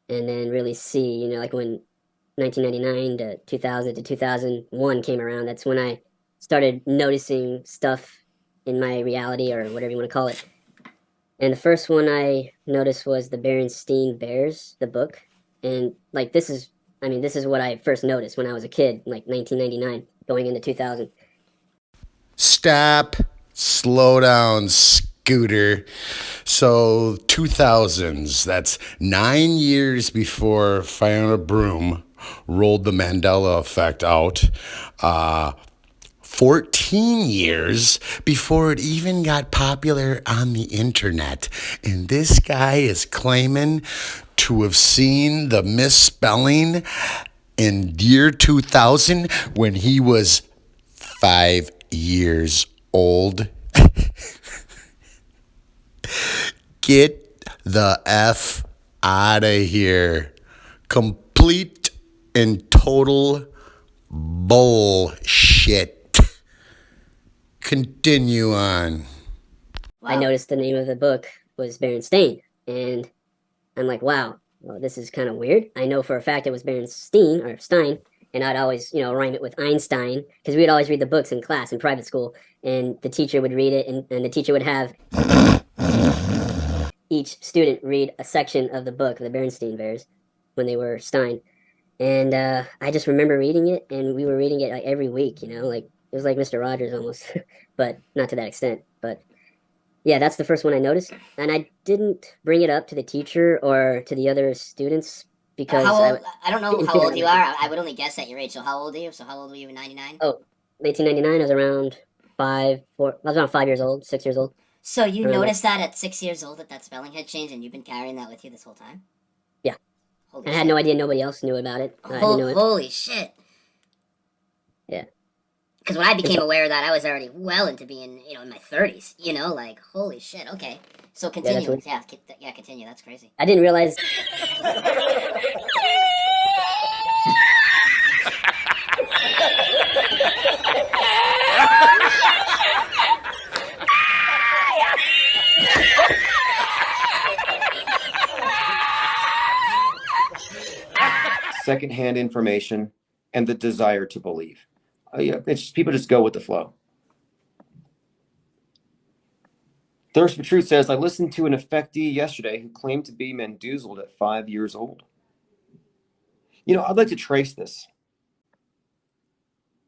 and then really see, like when 1999 to 2000 to 2001 came around, that's when I started noticing stuff in my reality or whatever you want to call it. And the first one I noticed was the Berenstein Bears, the book. And like this is what I first noticed when I was a kid, like 1999, going into 2000. Stop. Slow down, Scooter. So, 2000s, that's 9 years before Fiona Broom rolled the Mandela effect out. 14 years before it even got popular on the internet. And this guy is claiming to have seen the misspelling in year 2000 when he was 5 years old. Get the F out of here. Complete and total bullshit. Continue on. I Wow. noticed the name of the book was Berenstain, and I'm like, wow, well, this is kind of weird. I know for a fact it was Berenstein or Stein, and I'd always, rhyme it with Einstein because we'd always read the books in class in private school, and the teacher would read it, and the teacher would have each student read a section of the book, the Berenstein Bears, when they were Stein. And I just remember reading it, and we were reading it like every week, like it was like Mr. Rogers almost, but not to that extent. But yeah, that's the first one I noticed, and I didn't bring it up to the teacher or to the other students How because I old? I don't know didn't how feel old like you I could. are. I would only guess at your age. So how old are you? So how old were you in '99? Oh, 1999. I was around 5, 4. I was around 5 years old, 6 years old, So you around there. noticed that at 6 years old that spelling had changed, and you've been carrying that with you this whole time. Yeah, Holy and I had no shit! idea. Nobody else knew about it. I didn't know it. Holy shit! Yeah, Because when I and so became aware of that, I was already well into being, in my 30s. Like holy shit. Okay, so yeah, that's continue. what Yeah, yeah, continue. That's crazy. I didn't realize. Secondhand information, and the desire to believe. Yeah, it's just, people just go with the flow. Thirst for Truth says, I listened to an affectee yesterday who claimed to be Mendoozled at 5 years old. I'd like to trace this.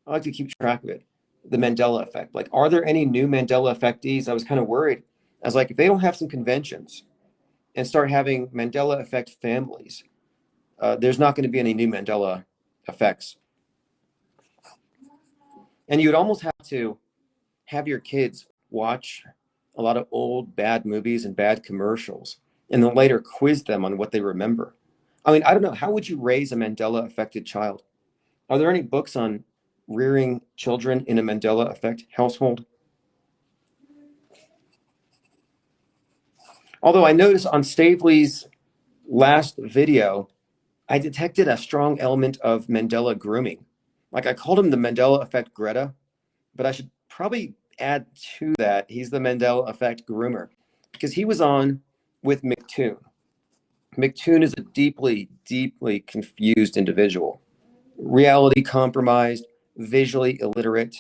I like to keep track of it. The Mandela effect. Like, are there any new Mandela effectees? I was kind of worried. I was like, if they don't have some conventions and start having Mandela effect families, there's not going to be any new Mandela effects. And you'd almost have to have your kids watch a lot of old bad movies and bad commercials and then later quiz them on what they remember. I mean, I don't know. How would you raise a Mandela affected child? Are there any books on rearing children in a Mandela effect household? Although I noticed on Stavely's last video, I detected a strong element of Mandela grooming. Like, I called him the Mandela effect Greta, but I should probably add to that he's the Mandela effect groomer because he was on with McToon. McToon is a deeply, deeply confused individual, reality compromised, visually illiterate.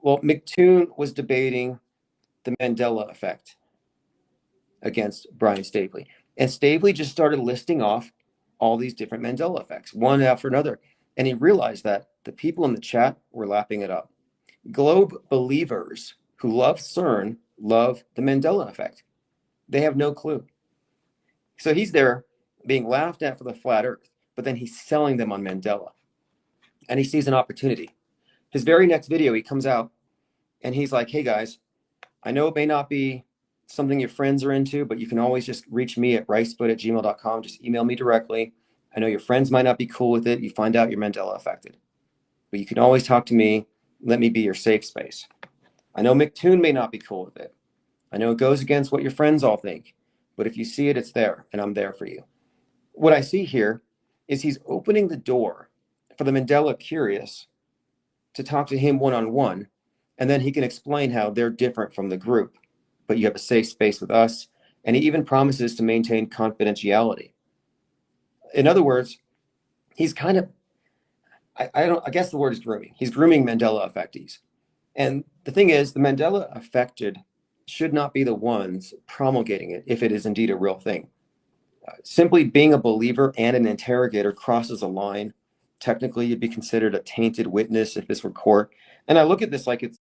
Well, McToon was debating the Mandela effect against Brian Staveley. And Staveley just started listing off all these different Mandela effects, one after another. And he realized that the people in the chat were lapping it up. Globe believers who love CERN love the Mandela effect. They have no clue. So he's there being laughed at for the flat earth, but then he's selling them on Mandela. And he sees an opportunity. His very next video, he comes out and he's like, hey guys, I know it may not be something your friends are into, but you can always just reach me at ricefoot@gmail.com. Just email me directly. I know your friends might not be cool with it. You find out you're Mandela affected, but you can always talk to me. Let me be your safe space. I know McToon may not be cool with it. I know it goes against what your friends all think, but if you see it, it's there, and I'm there for you. What I see here is he's opening the door for the Mandela curious to talk to him one on one, and then he can explain how they're different from the group, but you have a safe space with us. And he even promises to maintain confidentiality. In other words, he's kind of, I guess the word is grooming. He's grooming Mandela effectees. And the thing is, the Mandela affected should not be the ones promulgating it if it is indeed a real thing. Simply being a believer and an interrogator crosses a line. Technically, you'd be considered a tainted witness if this were court. And I look at this like it's